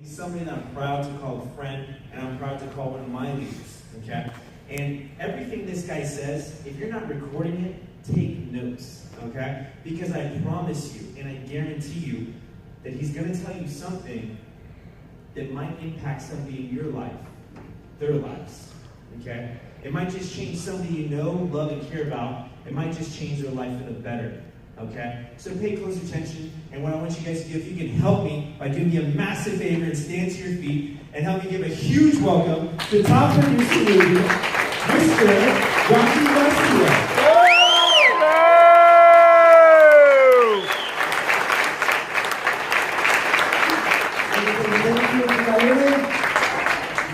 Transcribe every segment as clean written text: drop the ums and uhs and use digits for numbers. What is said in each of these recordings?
He's somebody that I'm proud to call a friend, and I'm proud to call one of my leaders, okay? And everything this guy says, if you're not recording it, take notes, okay? Because I promise you, and I guarantee you, that he's going to tell you something that might impact somebody in your life, their lives, okay? It might just change somebody you know, love, and care about. It might just change their life for the better. Okay? So pay close attention, and what I want you guys to do, if you can help me by doing me a massive favor and stand to your feet and help me give a huge welcome to top producer leader, Mr. Garcia.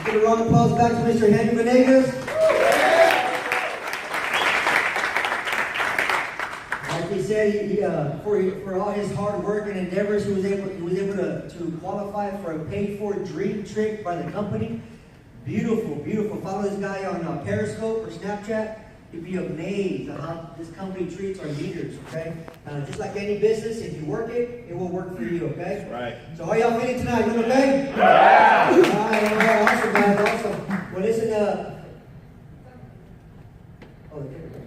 Give a round of applause back to Mr. Kyani. He said for all his hard work and endeavors, he was able to qualify for a paid-for dream trip by the company. Beautiful, beautiful. Follow this guy on Periscope or Snapchat. You'd be amazed at how this company treats our leaders, okay? Just like any business, if you work it, it will work for you, okay? Right. So how y'all feeling tonight? You okay? Yeah! All right, awesome, guys, awesome. Well, listen, there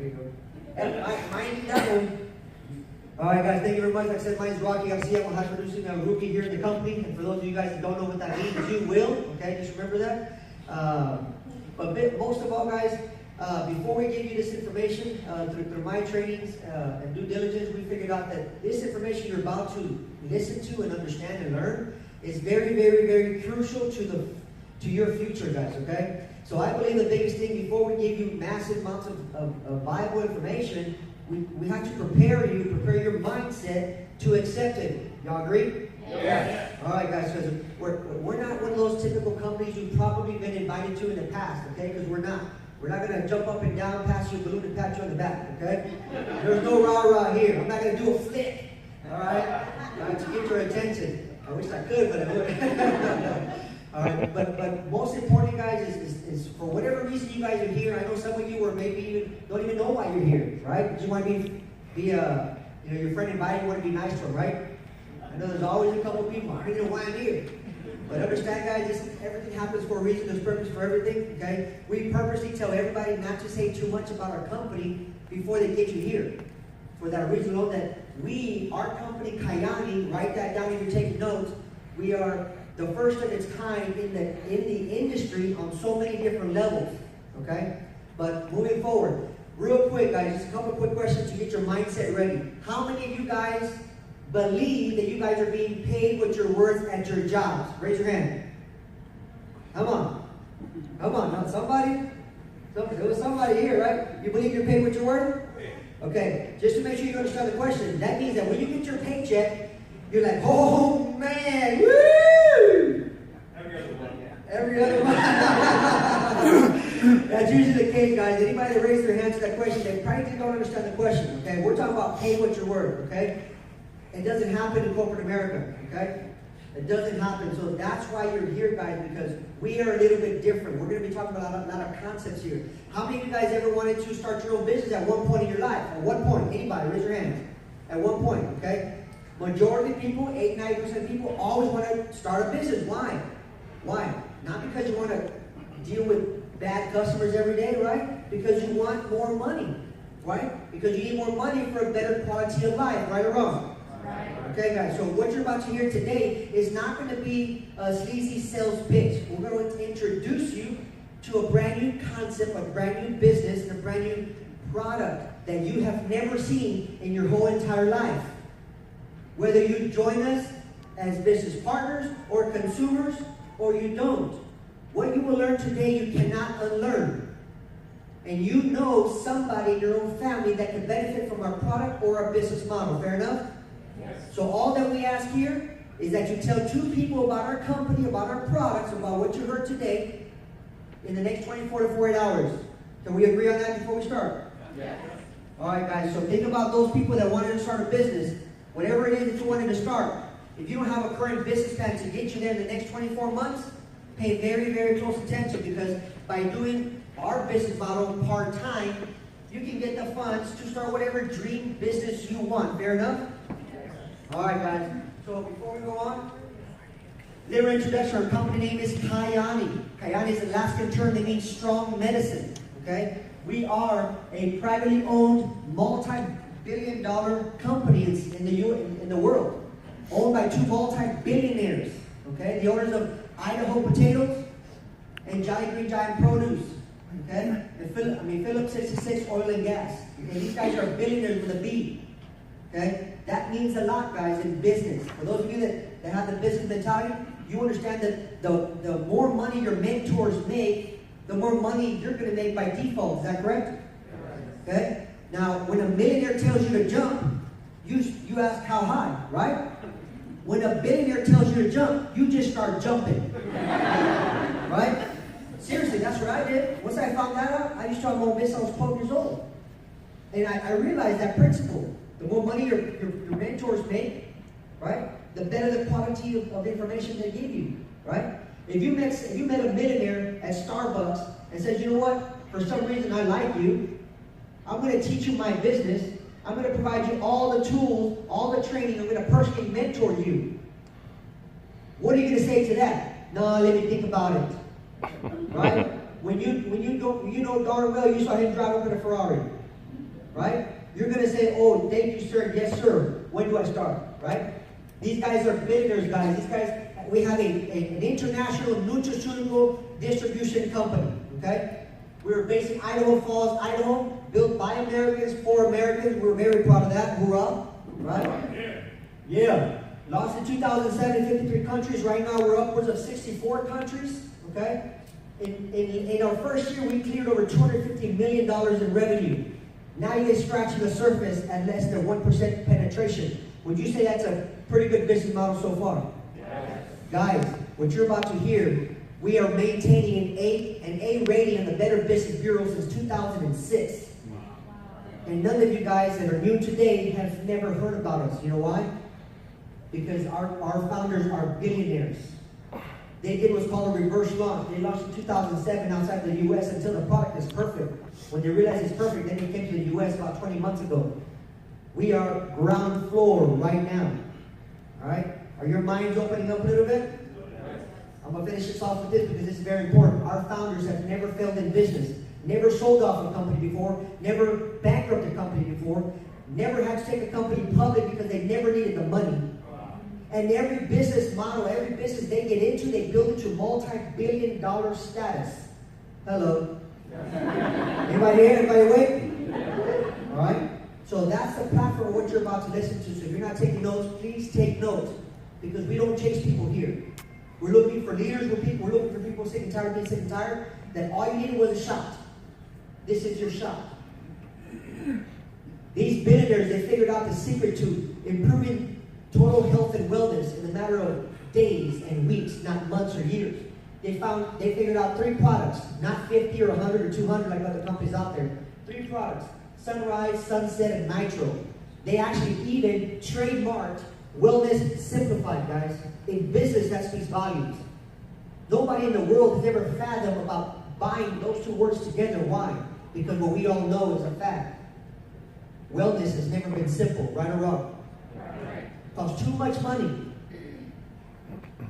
you go. Mine, that one. All right, guys, thank you very much. Like I said, my name is Rocky Garcia. I'm a high-producing rookie here in the company. And for those of you guys that don't know what that means, you will. Okay, just remember that. But most of all, guys, before we give you this information, through my trainings and due diligence, we figured out that this information you're about to listen to and understand and learn is very, very, very crucial to your future, guys, okay? So I believe the biggest thing, before we give you massive amounts of Bible information, we have to prepare your mindset to accept it. Y'all agree? Yeah. All right, guys, because we're not one of those typical companies you've probably been invited to in the past, okay? Because we're not. We're not going to jump up and down, pass you a balloon, and pat you on the back, okay? There's no rah-rah here. I'm not going to do a flick, all right? To get your attention. I wish I could, but I wouldn't. All right, but most important, guys, is for whatever reason you guys are here. I know some of you, or maybe even don't even know why you're here, right? You want to be your friend invited, you want to be nice to them, right? I know there's always a couple people. I don't even know why I'm here. But understand, guys, everything happens for a reason. There's purpose for everything, okay? We purposely tell everybody not to say too much about our company before they get you here. For that reason alone, that our company, Kyani, write that down if you're taking notes, we are the first of its kind in the industry on so many different levels, okay? But moving forward, real quick, guys, just a couple quick questions to get your mindset ready. How many of you guys believe that you guys are being paid what you're worth at your jobs? Raise your hand. Come on. Now somebody? There was somebody here, right? You believe you're paid what you're worth? Okay, just to make sure you understand the question, that means that when you get your paycheck, you're like, oh man, woo! Every other one. That's usually the case, guys. Anybody that raised their hand to that question, they probably don't understand the question, okay? We're talking about pay what you're worth, okay? It doesn't happen in corporate America, okay? It doesn't happen. So that's why you're here, guys, because we are a little bit different. We're going to be talking about a lot of concepts here. How many of you guys ever wanted to start your own business at one point in your life? At one point? Anybody? Raise your hands. At one point, okay? Majority of people, 80-90% of people, always want to start a business. Why? Why? Not because you want to deal with bad customers every day, right? Because you want more money, right? Because you need more money for a better quality of life, right or wrong? Right. Okay, guys, so what you're about to hear today is not going to be a sleazy sales pitch. We're going to introduce you to a brand new concept, a brand new business, and a brand new product that you have never seen in your whole entire life. Whether you join us as business partners or consumers, or you don't. What you will learn today, you cannot unlearn. And you know somebody in your own family that can benefit from our product or our business model. Fair enough? Yes. So all that we ask here is that you tell 2 people about our company, about our products, about what you heard today in the next 24 to 48 hours. Can we agree on that before we start? Yes. All right, guys. So think about those people that wanted to start a business. Whatever it is that you wanted to start. If you don't have a current business plan to get you there in the next 24 months, pay very, very close attention, because by doing our business model part-time, you can get the funds to start whatever dream business you want. Fair enough? All right, guys. So before we go on, Little introduction, our company name is Kyani. Kyani is an Alaskan term that means strong medicine, okay? We are a privately owned, multi-billion-dollar company in the world, owned by 2 multi-billionaires, okay? The owners of Idaho Potatoes and Jolly Green Giant Produce, okay? And Phillips 66 Oil and Gas. Okay? These guys are billionaires with a B, okay? That means a lot, guys, in business. For those of you that have the business mentality, you understand that the more money your mentors make, the more money you're going to make by default. Is that correct? Okay? Now, when a millionaire tells you to jump, you ask how high, right? When a billionaire tells you to jump, you just start jumping. Right? Seriously, that's what I did. Once I found that out, I used to start my own business. I was 12 years old. And I realized that principle. The more money your mentors make, right, the better the quality of information they give you, right? If you met a millionaire at Starbucks and says, you know what, for some reason I like you, I'm going to teach you my business, I'm going to provide you all the tools, all the training, I'm going to personally mentor you. What are you going to say to that? No, let me think about it. Right? When you know darn well you saw him drive up in a Ferrari, right? You're going to say, oh, thank you, sir, yes, sir. When do I start, right? These guys are billionaires, guys. These guys, we have an international nutraceutical distribution company, okay? We were based in Idaho Falls, Idaho, built by Americans, for Americans. We're very proud of that. Hoorah, right? Yeah. Launched in 2007 in 53 countries. Right now, we're upwards of 64 countries, okay? In our first year, we cleared over $250 million in revenue. Now you're scratching the surface at less than 1% penetration. Would you say that's a pretty good business model so far? Yes. Guys, what you're about to hear, we are maintaining an A rating in the Better Business Bureau since 2006. Wow. And none of you guys that are new today have never heard about us. You know why? Because our founders are billionaires. They did what's called a reverse launch. They launched in 2007 outside the U.S. until the product is perfect. When they realized it's perfect, then they came to the U.S. about 20 months ago. We are ground floor right now. All right? Are your minds opening up a little bit? I'm going to finish this off with this because this is very important. Our founders have never failed in business, never sold off a company before, never bankrupted a company before, never had to take a company public because they never needed the money. And every business model, every business they get into, they build into multi-billion-dollar status. Hello. Anybody here? Anybody awake? All right? So that's the platform of what you're about to listen to. So if you're not taking notes, please take notes. Because we don't chase people here. We're looking for leaders, we're looking for people sick and tired, being sick and tired, that all you needed was a shot. This is your shot. These billionaires, they figured out the secret to improving total health and wellness in a matter of days and weeks, not months or years. They figured out 3 products, not 50 or 100 or 200 like other companies out there. 3 products, Sunrise, Sunset, and Nitro. They actually even trademarked Wellness Simplified, guys. In business, that speaks volumes. Nobody in the world has ever fathomed about buying those 2 words together. Why? Because what we all know is a fact. Wellness has never been simple, right or wrong? Costs too much money.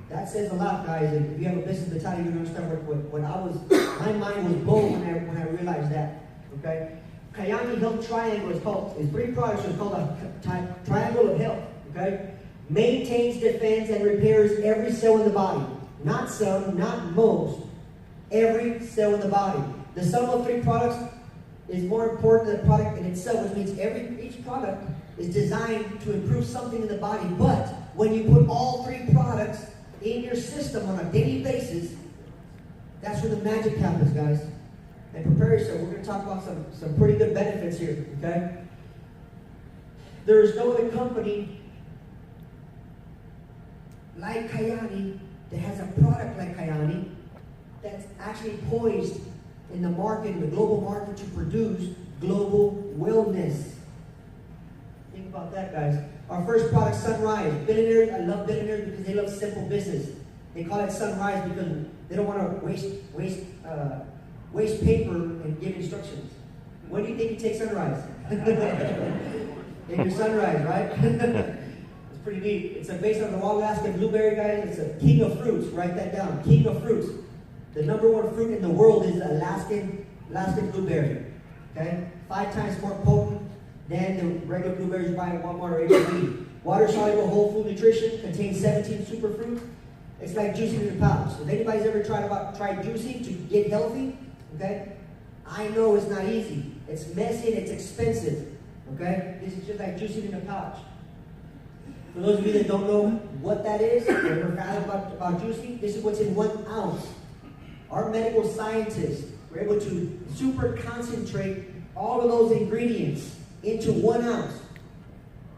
That says a lot, guys. If you have a business mentality, you understand what I was. My mind was blown when I realized that. Okay, Kyani Health Triangle is called. It's 3 products. It's called a triangle of health. Okay, maintains, defends, and repairs every cell in the body. Not some, not most. Every cell in the body. The sum of 3 products is more important than the product in itself, which means each product is designed to improve something in the body. But when you put all 3 products in your system on a daily basis, that's where the magic happens, guys. And prepare yourself. We're going to talk about some pretty good benefits here, okay? There is no other company like Kyani that has a product like Kyani that's actually poised in the market, in the global market, to produce global wellness. Think about that, guys. Our first product, Sunrise. Billionaires, I love billionaires because they love simple business. They call it Sunrise because they don't want to waste paper and give instructions. When do you think you take Sunrise? Take your Sunrise, right? It's pretty neat. It's based on the wild Alaskan blueberry, guys. It's a king of fruits. Write that down. King of fruits. The number one fruit in the world is Alaskan blueberry. Okay? 5 times more potent than the regular blueberries you buy at Walmart or H-E-B. Water-soluble whole food nutrition contains 17 superfruits. It's like juicing in a pouch. If anybody's ever tried juicing to get healthy, okay? I know it's not easy. It's messy and it's expensive. Okay? This is just like juicing in a pouch. For those of you that don't know what that is, or never found about juicing, this is what's in 1 ounce. Our medical scientists were able to super concentrate all of those ingredients into 1 ounce.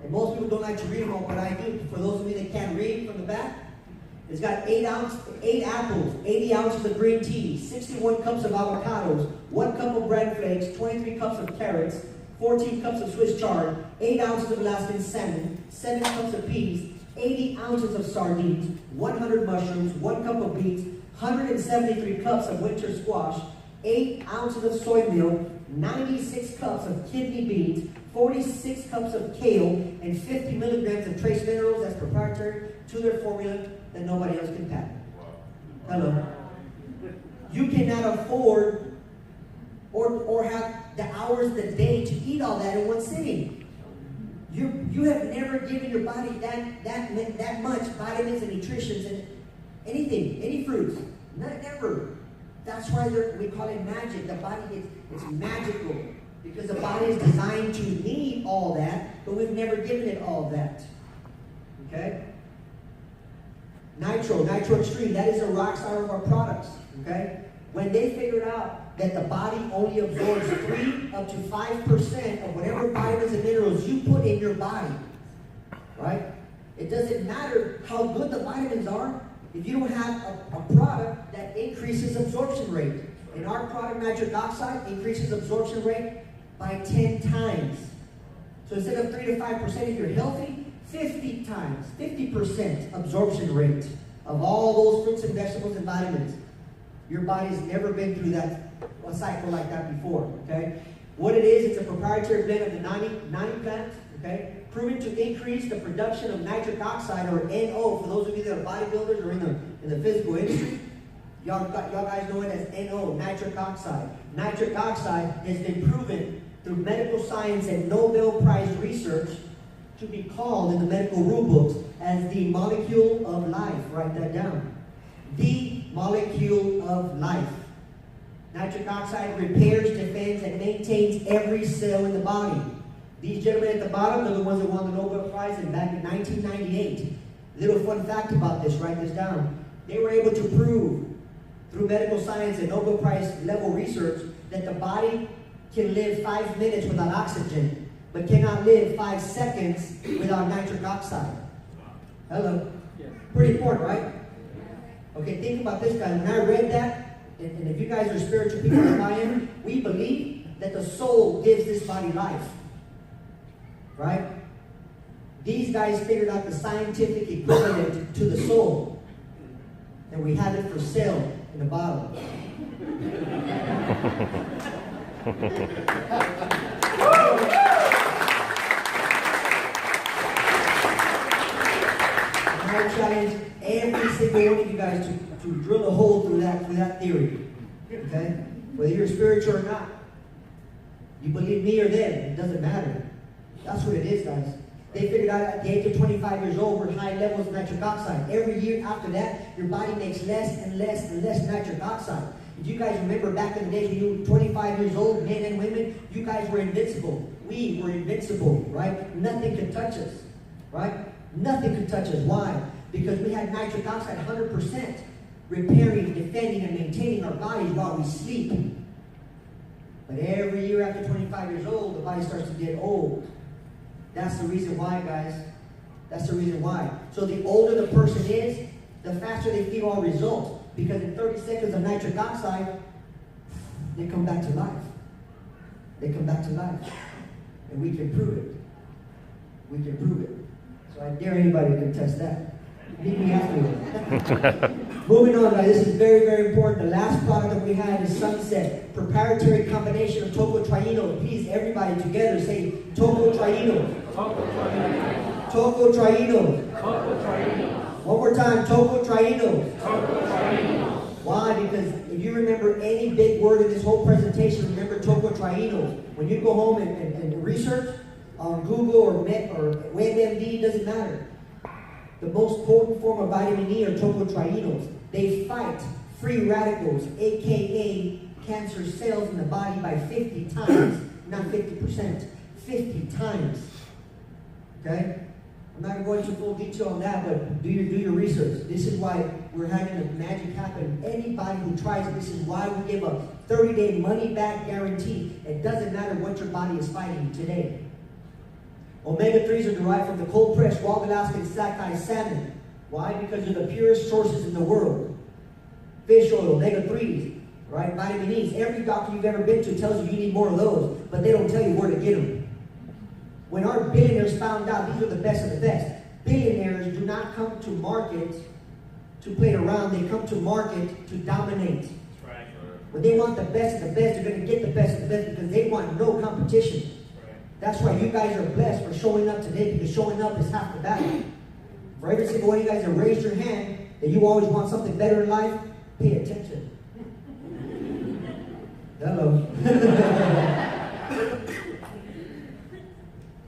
And most people don't like to read them all, but I do. For those of you that can't read from the back, it's got 8 apples, 80 ounces of green tea, 61 cups of avocados, 1 cup of bread flakes, 23 cups of carrots, 14 cups of Swiss chard, 8 ounces of Alaskan salmon, 7 cups of peas, 80 ounces of sardines, 100 mushrooms, 1 cup of beets, 173 cups of winter squash, 8 ounces of soy milk, 96 cups of kidney beans, 46 cups of kale, and 50 milligrams of trace minerals that's proprietary to their formula that nobody else can patent. Hello. You cannot afford or have the hours of the day to eat all that in one sitting. You have never given your body that much vitamins and nutrition and anything, any fruits. Never. That's why we call it magic. The body it's magical because the body is designed to need all that, but we've never given it all that. Okay? Nitro Extreme, that is a rock star of our products. Okay? When they figured out that the body only absorbs 3 up to 5% of whatever vitamins and minerals you put in your body, right? It doesn't matter how good the vitamins are if you don't have a product that increases absorption rate. And our product, nitric oxide, increases absorption rate by 10 times. So instead of 3 to 5% if you're healthy, 50 times, 50% absorption rate of all those fruits and vegetables and vitamins. Your body's never been through a cycle like that before, okay? What it is, it's a proprietary blend of the Kyani plant, okay? Proven to increase the production of nitric oxide, or NO, for those of you that are bodybuilders or in the physical industry. Y'all guys know it as NO, nitric oxide. Nitric oxide has been proven through medical science and Nobel Prize research to be called in the medical rule books as the molecule of life. Write that down. The molecule of life. Nitric oxide repairs, defends, and maintains every cell in the body. These gentlemen at the bottom are the ones that won the Nobel Prize back in 1998. Little fun fact about this, write this down. They were able to prove through medical science and Nobel Prize level research that the body can live 5 minutes without oxygen, but cannot live 5 seconds without nitric oxide. Hello? Yeah. Pretty important, right? Okay, think about this, guys. When I read that, and if you guys are spiritual people like I am, we believe that the soul gives this body life. Right? These guys figured out the scientific equivalent to the soul. And we have it for sale in the bottle. I challenge every single one of you guys to drill a hole through that theory. Okay? Whether you're spiritual or not. You believe me or them, it doesn't matter. That's what it is, guys. They figured out at the age of 25 years old we're high levels of nitric oxide. Every year after that, your body makes less and less and less nitric oxide. If you guys remember back in the days when you were 25 years old, men and women, you guys were invincible. We were invincible, right? Nothing could touch us, right? Nothing could touch us. Why? Because we had nitric oxide 100%, repairing, defending, and maintaining our bodies while we sleep. But every year after 25 years old, the body starts to get old. That's the reason why, guys. That's the reason why. So the older the person is, the faster they feel our results. Because in 30 seconds of nitric oxide, they come back to life. They come back to life. And we can prove it. We can prove it. So I dare anybody to contest that. Meet me afterwards. Moving on, guys. This is very, very important. The last product that we had is Sunset. Proprietary combination of tocotrienol. Please, everybody together say tocotrienol. Tocotrienols. Tocotrienols. One more time, tocotrienols. Tocotrienols. Why? Because if you remember any big word in this whole presentation, remember tocotrienols. When you go home and research on Google or WebMD, doesn't matter. The most potent form of vitamin E are tocotrienols. They fight free radicals, aka cancer cells in the body by 50 times, not 50%, 50 times. Okay? I'm not going to go into full detail on that, but do your research. This is why we're having the magic happen. Anybody who tries it, this is why we give a 30-day money-back guarantee. It doesn't matter what your body is fighting today. Omega-3s are derived from the cold-pressed wild Alaskan sockeye salmon. Why? Because they're the purest sources in the world. Fish oil, omega-3s, right? Vitamin E's. Every doctor you've ever been to tells you you need more of those, but they don't tell you where to get them. When our billionaires found out these are the best of the best, billionaires do not come to market to play around. They come to market to dominate. That's right. When they want the best of the best, they're going to get the best of the best because they want no competition. That's why you guys are blessed for showing up today, because showing up is half the battle. For every single one of you guys that raised your hand that you always want something better in life, pay attention. Hello.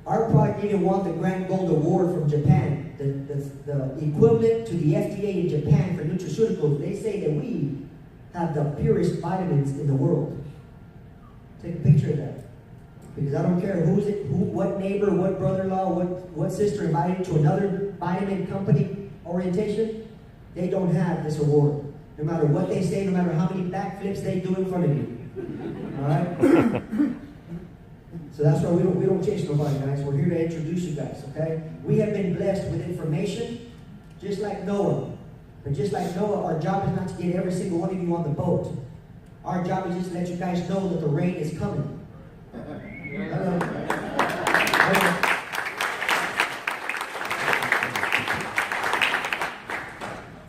Our product even won the Grand Gold Award from Japan, the equivalent to the FDA in Japan for nutraceuticals. They say that we have the purest vitamins in the world. Take a picture of that. Because I don't care what neighbor, what brother-in-law, what sister invited to another vitamin company orientation, they don't have this award. No matter what they say, no matter how many backflips they do in front of you. All right? So that's why we don't chase nobody, guys. We're here to introduce you guys, okay? We have been blessed with information, just like Noah. But just like Noah, our job is not to get every single one of you on the boat. Our job is just to let you guys know that the rain is coming.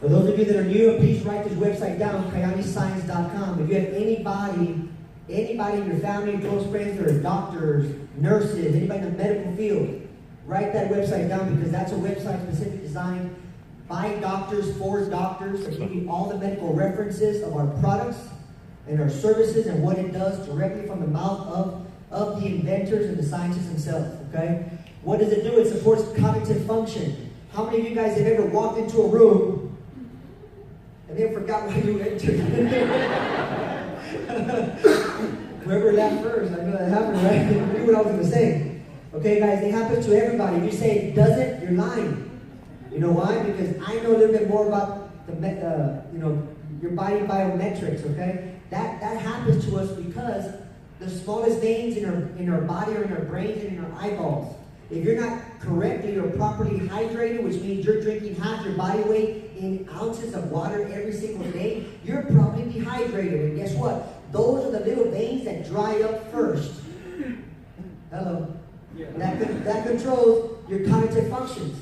For those of you that are new, please write this website down, KyaniScience.com. If you have anybody in your family, close friends that are doctors, nurses, anybody in the medical field, write that website down because that's a website specifically designed by doctors for doctors to give you all the medical references of our products and our services and what it does directly from the mouth of the inventors and the scientists themselves, okay? What does it do? It supports cognitive function. How many of you guys have ever walked into a room and then forgot why you entered? Whoever laughed first, I know that happened, right? You knew what I was going to say. Okay, guys, it happens to everybody. If you say it doesn't, you're lying. You know why? Because I know a little bit more about your body biometrics, okay? That happens to us because the smallest veins in our body are in our brains and in our eyeballs. If you're not correctly or properly hydrated, which means you're drinking half your body weight in ounces of water every single day, you're probably dehydrated. And guess what? Those are the little veins that dry up first. Hello. Yeah. That controls your cognitive functions.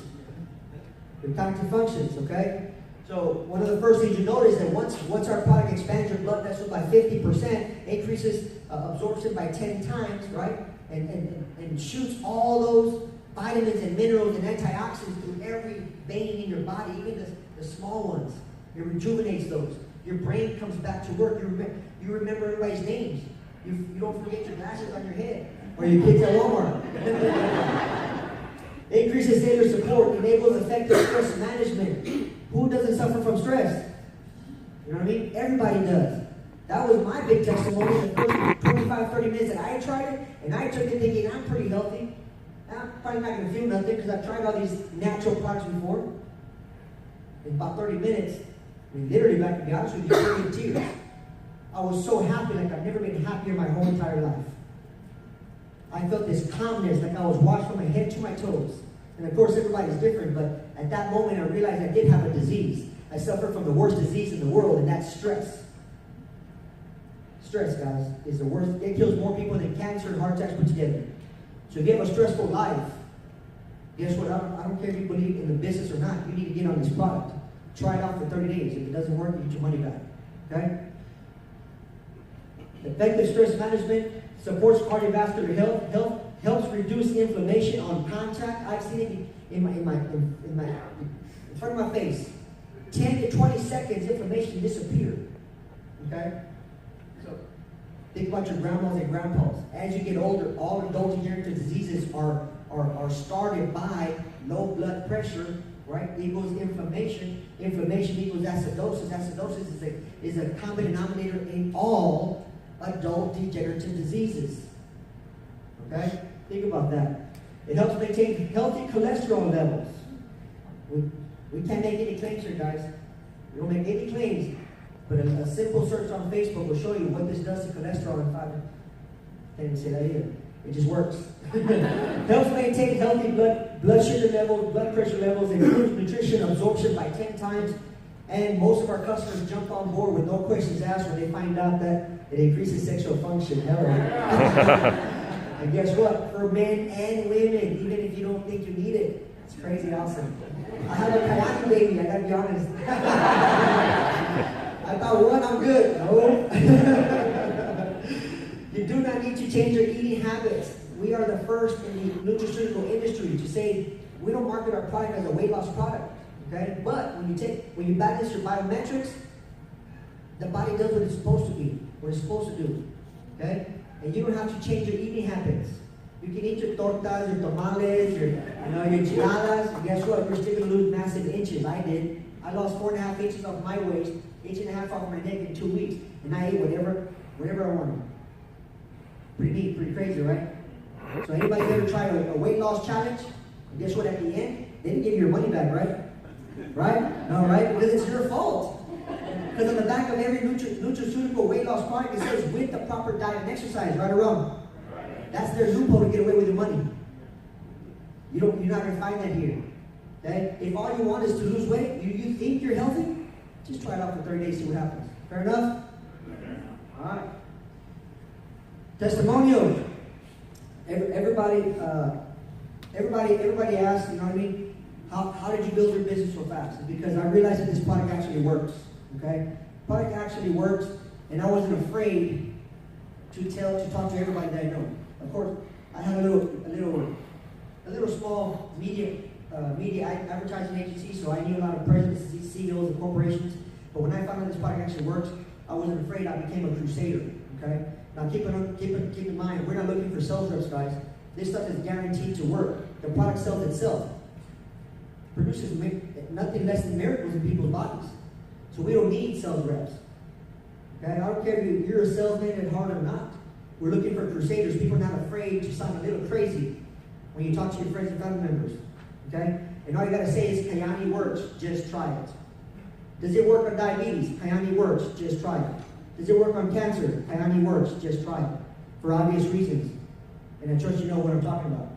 Your cognitive functions, okay? So one of the first things you notice is that once our product expands your blood vessels by 50%, increases absorption by 10 times, right? And shoots all those vitamins and minerals and antioxidants through every vein in your body, even the small ones. It rejuvenates those. Your brain comes back to work. You remember everybody's names. You don't forget your glasses on your head or your kids at Walmart. Increases cellular support, enables effective stress management. Who doesn't suffer from stress? You know what I mean? Everybody does. That was my big testimony. The first 25, 30 minutes that I tried it, and I took it thinking, I'm pretty healthy. I'm probably not going to feel nothing because I've tried all these natural products before. In about 30 minutes, I mean, literally, to be honest with you, I was in tears. I was so happy, like I've never been happier in my whole entire life. I felt this calmness, like I was washed from my head to my toes. And of course, everybody's different, but at that moment, I realized I did have a disease. I suffered from the worst disease in the world, and that's stress. Stress, guys, is the worst. It kills more people than cancer and heart attacks put together. So if you have a stressful life, guess what? I don't care if you believe in the business or not. You need to get on this product. Try it out for 30 days. If it doesn't work, you get your money back. Okay? Effective stress management supports cardiovascular health. helps reduce inflammation on contact. I've seen it in front of my face. 10 to 20 seconds, inflammation disappeared. Okay? So think about your grandmas and grandpas. As you get older, all adult degenerative diseases are started by low blood pressure, right? Equals inflammation. Inflammation equals acidosis. Acidosis is a common denominator in all adult degenerative diseases. Okay? Think about that. It helps maintain healthy cholesterol levels. We can't make any claims here, guys. We don't make any claims. But a simple search on Facebook will show you what this does to cholesterol in 5 minutes. Can't even say that either. It just works. Helps maintain healthy blood sugar levels, blood pressure levels, improves nutrition absorption by 10 times. And most of our customers jump on board with no questions asked when they find out that it increases sexual function. Hell yeah. And guess what? For men and women, even if you don't think you need it, it's crazy awesome. I have a Kyani baby, I gotta be honest. I thought, one, I'm good. No. You do not need to change your eating habits. We are the first in the nutraceutical industry to say we don't market our product as a weight loss product. Okay? But when you balance your biometrics, the body does what it's supposed to be, what it's supposed to do. Okay? And you don't have to change your eating habits. You can eat your tortas, your tamales, your enchiladas, and guess what? You're still going to lose massive inches. I did. I lost 4.5 inches off my waist, 1.5 off my neck in 2 weeks, and I ate whatever I wanted. Pretty neat, pretty crazy, right? So anybody ever tried a weight loss challenge? And guess what? At the end, they didn't give you your money back, right? Right? No, right? Because it's your fault. Because on the back of every nutraceutical weight loss product, it says with the proper diet and exercise, right or wrong? That's their loophole to get away with your money. You're not going to find that here. Okay? If all you want is to lose weight, you think you're healthy, just try it out for 30 days, see what happens. Fair enough? All right. Testimonial. Everybody asks, you know what I mean? How did you build your business so fast? It's because I realized that this product actually works. Okay? Product actually works, and I wasn't afraid to talk to everybody that I know. Of course, I have a little small media advertising agency, so I knew a lot of presidents, CEOs of corporations. But when I found out this product actually works, I wasn't afraid. I became a crusader. Okay. Now keep in mind, we're not looking for sales reps, guys. This stuff is guaranteed to work. The product sells itself. Produces nothing less than miracles in people's bodies. So we don't need sales reps. Okay? I don't care if you're a salesman at heart or not. We're looking for crusaders. People are not afraid to sound a little crazy when you talk to your friends and family members. Okay? And all you got to say is, Kyani works, just try it. Does it work on diabetes? Kyani works, just try it. Does it work on cancer? Kyani works, just try it. For obvious reasons. And I trust you know what I'm talking about.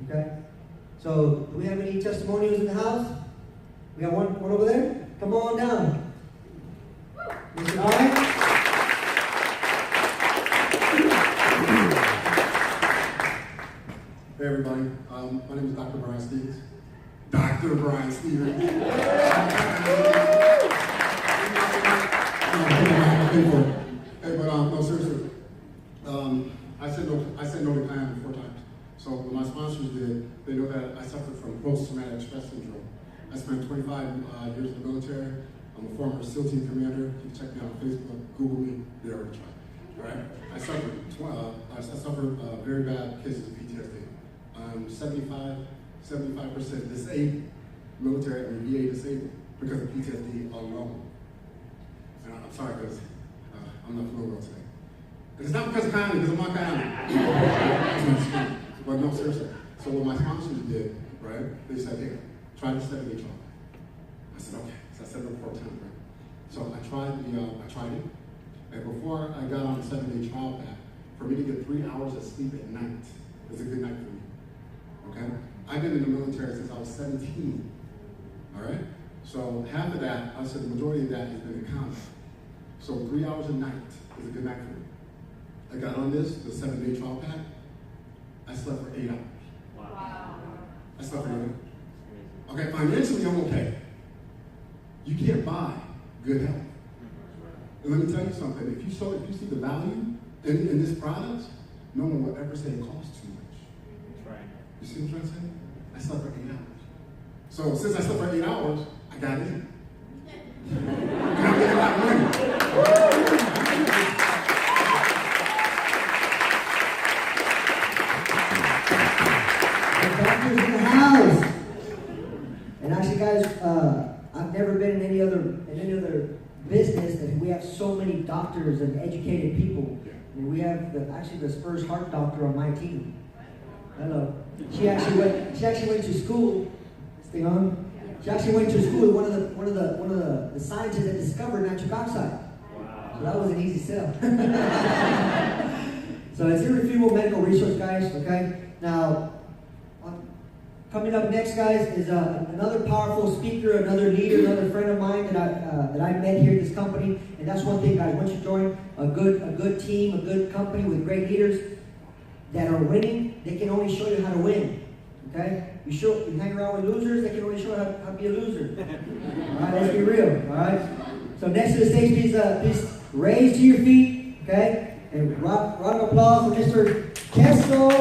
Okay? So, do we have any testimonials in the house? We got one over there? Come on down. Mr. All right? Hey everybody, my name is Dr. Brian Stevens. Dr. Brian Stevens. Hey, but no, seriously. I said no to Kyani 4 times. So when my sponsors did, they know that I suffered from post-traumatic stress syndrome. I spent 25 years in the military. I'm a former SEAL team commander. You can check me out on Facebook, Google me, they already tried. All right? I suffered very bad cases of PTSD. I'm 75% disabled, military and VA disabled because of PTSD alone. And I'm sorry because I'm not feeling well today. And it's not because of Kyani, because I'm not Kyani. But no, seriously. So what my sponsors did, right, they said, hey, try the 7-day trial. I said, okay. So I said it 4 times, right? So I tried it. And before I got on the 7-day trial pack, for me to get 3 hours of sleep at night was a good night for me. Okay? I've been in the military since I was 17. All right? So half of that, I said the majority of that has been in combat. So 3 hours a night is a good night for me. I got on this, the 7-day trial pack. I slept for 8 hours. Wow. I slept for 8 hours. Okay, financially I'm okay. You can't buy good health. And let me tell you something. If you see the value in this product, no one will ever say it costs too much. You see what I'm trying to say? I slept for 8 hours. So since I slept for 8 hours, I got in. And I'm getting a lot of money. The doctors in the house. And actually, guys, I've never been in any other business that we have so many doctors and educated people. And we have the Spurs heart doctor on my team. Hello. She actually went to school. Stay on. She actually went to school with one of the scientists that discovered nitric oxide. So that was an easy sell. So it's irrefutable medical research, guys. Okay. Now, coming up next, guys, is another powerful speaker, another leader, another friend of mine that I met here at this company. And that's one thing, guys. Once you join a good team, a good company with great leaders that are winning, they can only show you how to win. Okay? You hang around with losers, they can only show you how to be a loser. All right, let's be real. All right. So next to the stage, please raise to your feet. Okay? And round of applause for Mr. Kessel.